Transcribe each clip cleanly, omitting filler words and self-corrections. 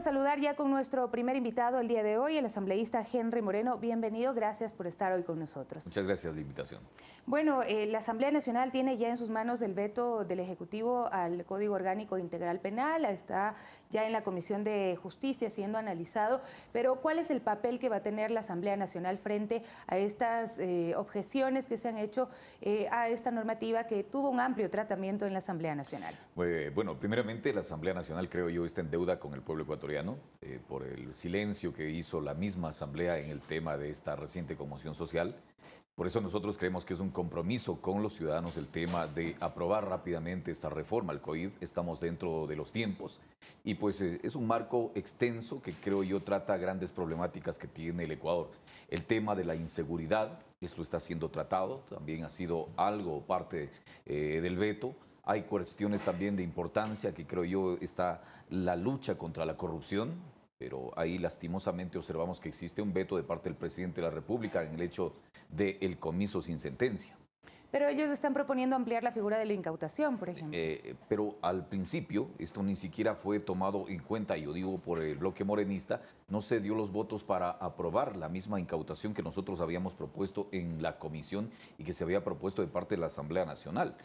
saludar ya con nuestro primer invitado el día de hoy, el asambleísta Henry Moreno. Bienvenido, gracias por estar hoy con nosotros. Muchas gracias por la invitación. Bueno, la Asamblea Nacional tiene ya en sus manos el veto del Ejecutivo al Código Orgánico Integral Penal, está ya en la Comisión de Justicia siendo analizado, pero ¿cuál es el papel que va a tener la Asamblea Nacional frente a estas objeciones que se han hecho a esta normativa que tuvo un amplio tratamiento en la Asamblea Nacional? Bueno, primeramente la Asamblea Nacional, creo yo, está en deuda con el pueblo ecuatoriano por el silencio que hizo la misma Asamblea en el tema de esta reciente conmoción social. Por eso nosotros creemos que es un compromiso con los ciudadanos el tema de aprobar rápidamente esta reforma al COIP. Estamos dentro de los tiempos y pues es un marco extenso que creo yo trata grandes problemáticas que tiene el Ecuador. El tema de la inseguridad, esto está siendo tratado, también ha sido algo parte del veto. Hay cuestiones también de importancia que creo yo está la lucha contra la corrupción, pero ahí lastimosamente observamos que existe un veto de parte del presidente de la República en el hecho del comiso sin sentencia. Pero ellos están proponiendo ampliar la figura de la incautación, por ejemplo. Pero al principio esto ni siquiera fue tomado en cuenta, yo digo por el bloque morenista, no se dio los votos para aprobar la misma incautación que nosotros habíamos propuesto en la comisión y que se había propuesto de parte de la Asamblea Nacional.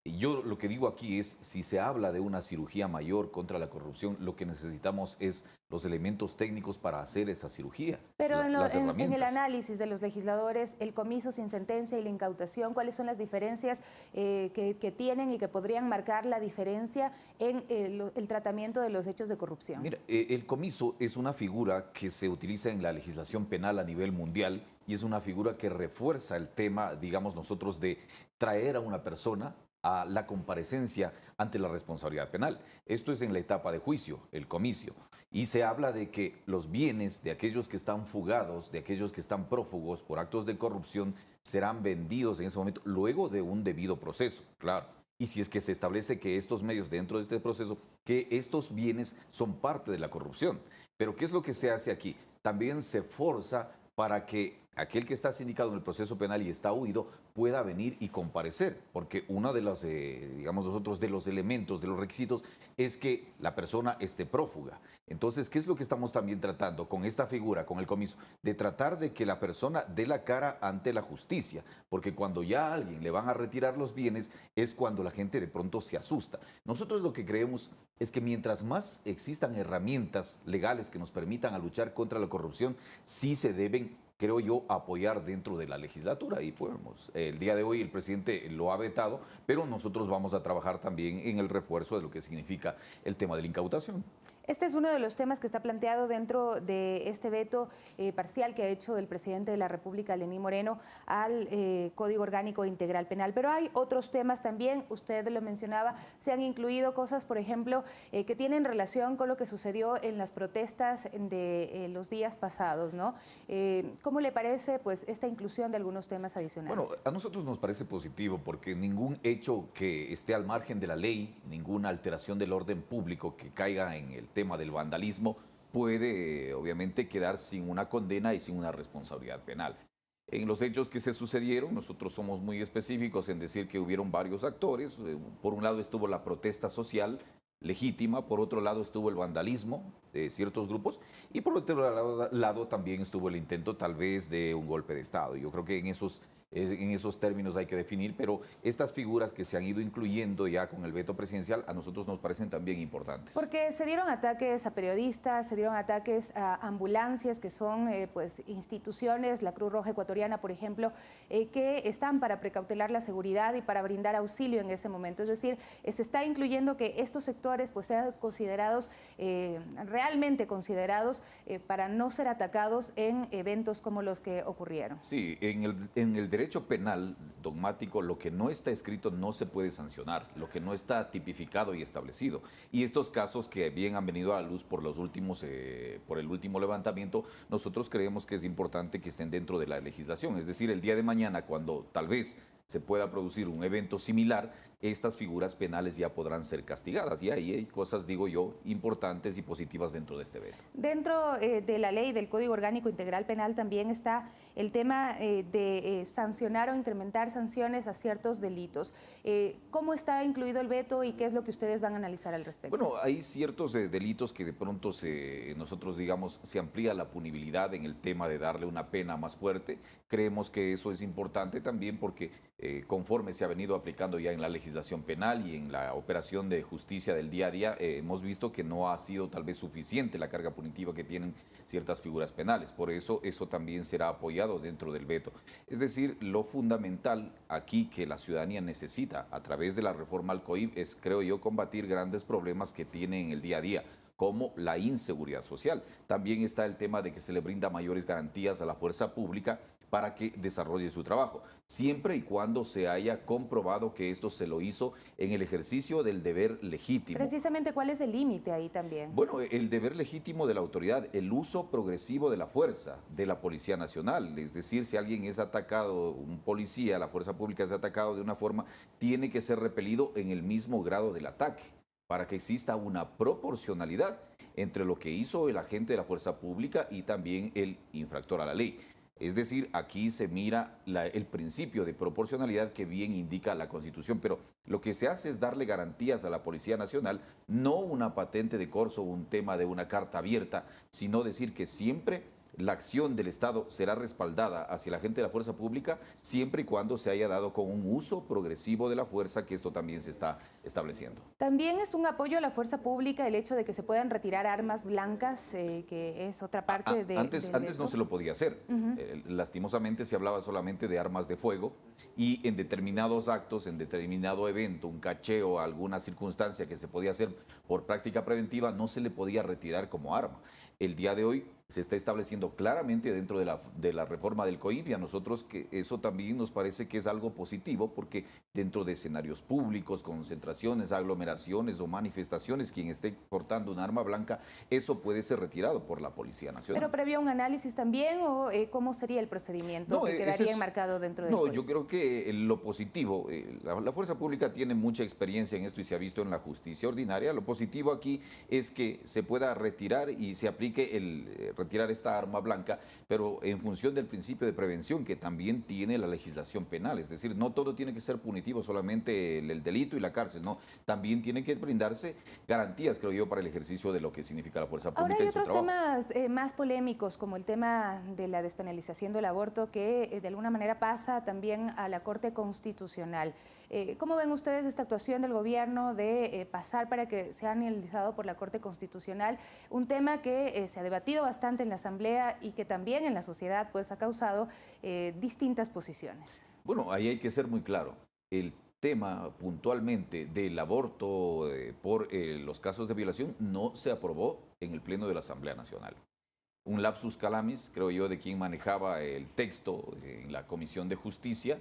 Yo lo que digo aquí es, si se habla de una cirugía mayor contra la corrupción, lo que necesitamos es los elementos técnicos para hacer esa cirugía. Pero en el análisis de los legisladores, el comiso sin sentencia y la incautación, ¿cuáles son las diferencias que tienen y que podrían marcar la diferencia en el tratamiento de los hechos de corrupción? Mira, el comiso es una figura que se utiliza en la legislación penal a nivel mundial y es una figura que refuerza el tema, digamos nosotros, de traer a una persona a la comparecencia ante la responsabilidad penal. Esto es en la etapa de juicio, el comicio. Y se habla de que los bienes de aquellos que están fugados, de aquellos que están prófugos por actos de corrupción, serán vendidos en ese momento luego de un debido proceso, claro. Y si es que se establece que estos medios dentro de este proceso, que estos bienes son parte de la corrupción. Pero ¿qué es lo que se hace aquí? También se forza para que aquel que está sindicado en el proceso penal y está huido pueda venir y comparecer, porque uno de los, digamos nosotros, de los elementos, de los requisitos, es que la persona esté prófuga. Entonces, ¿qué es lo que estamos también tratando con esta figura, con el comiso? De tratar de que la persona dé la cara ante la justicia, porque cuando ya a alguien le van a retirar los bienes, es cuando la gente de pronto se asusta. Nosotros lo que creemos es que mientras más existan herramientas legales que nos permitan a luchar contra la corrupción, sí se deben, creo yo, apoyar dentro de la legislatura. Y pues, el día de hoy el presidente lo ha vetado, pero nosotros vamos a trabajar también en el refuerzo de lo que significa el tema de la incautación. Este es uno de los temas que está planteado dentro de este veto parcial que ha hecho el presidente de la República, Lenín Moreno, al Código Orgánico Integral Penal. Pero hay otros temas también, usted lo mencionaba, se han incluido cosas, por ejemplo, que tienen relación con lo que sucedió en las protestas de los días pasados, ¿no? ¿Cómo le parece pues esta inclusión de algunos temas adicionales? Bueno, a nosotros nos parece positivo porque ningún hecho que esté al margen de la ley, ninguna alteración del orden público que caiga en el tema del vandalismo puede obviamente quedar sin una condena y sin una responsabilidad penal. En los hechos que se sucedieron, nosotros somos muy específicos en decir que hubieron varios actores. Por un lado estuvo la protesta social legítima, por otro lado estuvo el vandalismo de ciertos grupos y por otro lado también estuvo el intento tal vez de un golpe de Estado. Yo creo que en esos términos hay que definir, pero estas figuras que se han ido incluyendo ya con el veto presidencial a nosotros nos parecen también importantes. Porque se dieron ataques a periodistas, se dieron ataques a ambulancias que son pues instituciones, la Cruz Roja Ecuatoriana, por ejemplo, que están para precautelar la seguridad y para brindar auxilio en ese momento. Es decir, se está incluyendo que estos sectores pues sean considerados, realmente considerados para no ser atacados en eventos como los que ocurrieron. Sí, en el derecho penal dogmático lo que no está escrito no se puede sancionar, lo que no está tipificado y establecido. Y estos casos que bien han venido a la luz por el último levantamiento, nosotros creemos que es importante que estén dentro de la legislación. Es decir, el día de mañana cuando tal vez se pueda producir un evento similar, estas figuras penales ya podrán ser castigadas. Y ahí hay cosas, digo yo, importantes y positivas dentro de este veto. Dentro de la ley del Código Orgánico Integral Penal también está el tema de sancionar o incrementar sanciones a ciertos delitos. ¿Cómo está incluido el veto y qué es lo que ustedes van a analizar al respecto? Bueno, hay ciertos delitos que de pronto nosotros, digamos, se amplía la punibilidad en el tema de darle una pena más fuerte. Creemos que eso es importante también porque conforme se ha venido aplicando ya en la legislación penal y en la operación de justicia del día a día, hemos visto que no ha sido tal vez suficiente la carga punitiva que tienen ciertas figuras penales. Por eso también será apoyado dentro del veto. Es decir, lo fundamental aquí que la ciudadanía necesita a través de la reforma al COIP es, creo yo, combatir grandes problemas que tienen en el día a día, como la inseguridad social. También está el tema de que se le brinda mayores garantías a la fuerza pública para que desarrolle su trabajo, siempre y cuando se haya comprobado que esto se lo hizo en el ejercicio del deber legítimo. Precisamente, ¿cuál es el límite ahí también? Bueno, el deber legítimo de la autoridad, el uso progresivo de la fuerza de la Policía Nacional, es decir, si alguien es atacado, un policía, la fuerza pública es atacado de una forma, tiene que ser repelido en el mismo grado del ataque, para que exista una proporcionalidad entre lo que hizo el agente de la fuerza pública y también el infractor a la ley. Es decir, aquí se mira el principio de proporcionalidad que bien indica la Constitución, pero lo que se hace es darle garantías a la Policía Nacional, no una patente de corso o un tema de una carta abierta, sino decir que siempre la acción del Estado será respaldada hacia la gente de la fuerza pública siempre y cuando se haya dado con un uso progresivo de la fuerza, que esto también se está estableciendo. También es un apoyo a la fuerza pública el hecho de que se puedan retirar armas blancas, que es otra parte de... Antes no se lo podía hacer. Lastimosamente se hablaba solamente de armas de fuego y en determinados actos, en determinado evento, un cacheo, alguna circunstancia que se podía hacer por práctica preventiva, no se le podía retirar como arma. El día de hoy se está estableciendo claramente dentro de la reforma del COIP y a nosotros que eso también nos parece que es algo positivo porque dentro de escenarios públicos, concentraciones, aglomeraciones o manifestaciones, quien esté portando un arma blanca, eso puede ser retirado por la Policía Nacional. ¿Pero previo a un análisis también o cómo sería el procedimiento que quedaría enmarcado dentro del COIP? Yo creo que lo positivo, la fuerza pública tiene mucha experiencia en esto y se ha visto en la justicia ordinaria. Lo positivo aquí es que se pueda retirar y se aplique retirar esta arma blanca, pero en función del principio de prevención que también tiene la legislación penal. Es decir, no todo tiene que ser punitivo, solamente el delito y la cárcel, no. También tiene que brindarse garantías, creo yo, para el ejercicio de lo que significa la fuerza pública. Ahora hay otros temas más polémicos, como el tema de la despenalización del aborto, que de alguna manera pasa también a la Corte Constitucional. ¿Cómo ven ustedes esta actuación del gobierno de pasar para que sea analizado por la Corte Constitucional? Un tema que se ha debatido bastante en la Asamblea y que también en la sociedad pues ha causado distintas posiciones. Bueno, ahí hay que ser muy claro. El tema puntualmente del aborto por los casos de violación no se aprobó en el Pleno de la Asamblea Nacional. Un lapsus calamis, creo yo, de quien manejaba el texto en la Comisión de Justicia,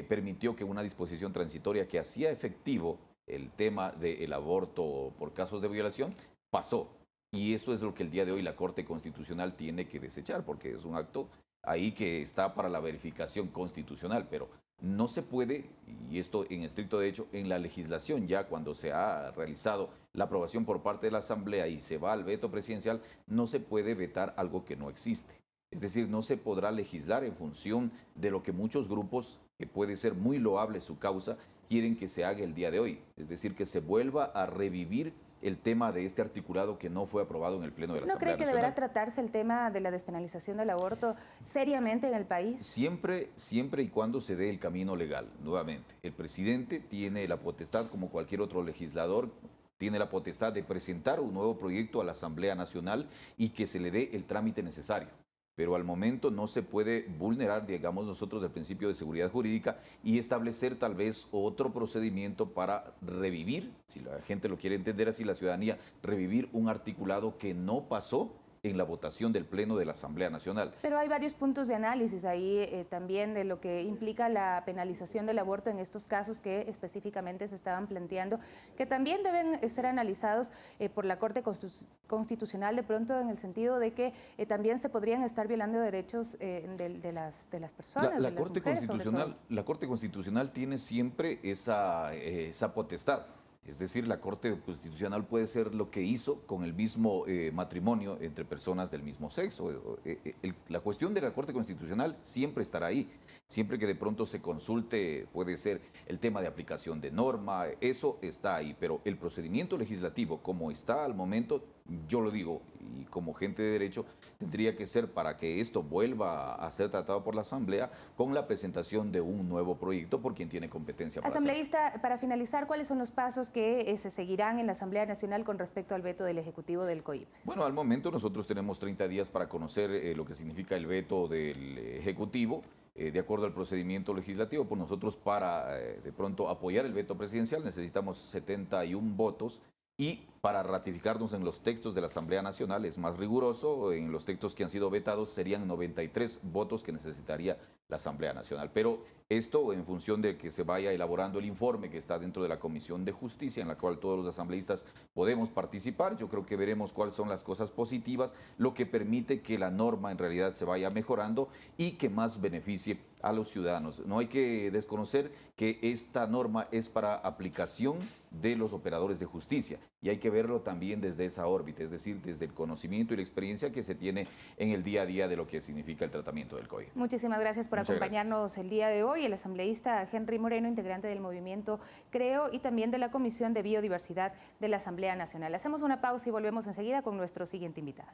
permitió que una disposición transitoria que hacía efectivo el tema del aborto por casos de violación pasó. Y eso es lo que el día de hoy la Corte Constitucional tiene que desechar, porque es un acto ahí que está para la verificación constitucional, pero no se puede, y esto en estricto derecho, en la legislación ya cuando se ha realizado la aprobación por parte de la Asamblea y se va al veto presidencial, no se puede vetar algo que no existe. Es decir, no se podrá legislar en función de lo que muchos grupos, que puede ser muy loable su causa, quieren que se haga el día de hoy. Es decir, que se vuelva a revivir el tema de este articulado que no fue aprobado en el Pleno de la Asamblea Nacional. ¿No cree que deberá tratarse el tema de la despenalización del aborto seriamente en el país? Siempre y cuando se dé el camino legal, nuevamente. El presidente tiene la potestad, como cualquier otro legislador, tiene la potestad de presentar un nuevo proyecto a la Asamblea Nacional y que se le dé el trámite necesario. Pero al momento no se puede vulnerar, digamos nosotros, el principio de seguridad jurídica y establecer tal vez otro procedimiento para revivir, si la gente lo quiere entender así, la ciudadanía, revivir un articulado que no pasó en la votación del Pleno de la Asamblea Nacional. Pero hay varios puntos de análisis ahí también de lo que implica la penalización del aborto en estos casos que específicamente se estaban planteando, que también deben ser analizados por la Corte Constitucional, de pronto en el sentido de que también se podrían estar violando derechos de las personas, de las mujeres, sobre todo. La Corte Constitucional tiene siempre esa potestad. Es decir, la Corte Constitucional puede ser lo que hizo con el mismo matrimonio entre personas del mismo sexo. La cuestión de la Corte Constitucional siempre estará ahí. Siempre que de pronto se consulte, puede ser el tema de aplicación de norma, eso está ahí. Pero el procedimiento legislativo, como está al momento, yo lo digo, y como gente de derecho, tendría que ser para que esto vuelva a ser tratado por la Asamblea con la presentación de un nuevo proyecto por quien tiene competencia para hacerlo. Asambleísta, para finalizar, ¿cuáles son los pasos que se seguirán en la Asamblea Nacional con respecto al veto del Ejecutivo del COIP? Bueno, al momento nosotros tenemos 30 días para conocer lo que significa el veto del Ejecutivo. De acuerdo al procedimiento legislativo, pues nosotros para de pronto apoyar el veto presidencial necesitamos 71 votos y para ratificarnos en los textos de la Asamblea Nacional es más riguroso, en los textos que han sido vetados serían 93 votos que necesitaría la Asamblea Nacional. Pero esto en función de que se vaya elaborando el informe que está dentro de la Comisión de Justicia, en la cual todos los asambleístas podemos participar. Yo creo que veremos cuáles son las cosas positivas, lo que permite que la norma en realidad se vaya mejorando y que más beneficie a los ciudadanos. No hay que desconocer que esta norma es para aplicación de los operadores de justicia y hay que verlo también desde esa órbita, es decir, desde el conocimiento y la experiencia que se tiene en el día a día de lo que significa el tratamiento del COVID. Muchísimas gracias por acompañarnos el día de hoy. El asambleísta Henry Moreno, integrante del movimiento Creo y también de la Comisión de Biodiversidad de la Asamblea Nacional. Hacemos una pausa y volvemos enseguida con nuestro siguiente invitado.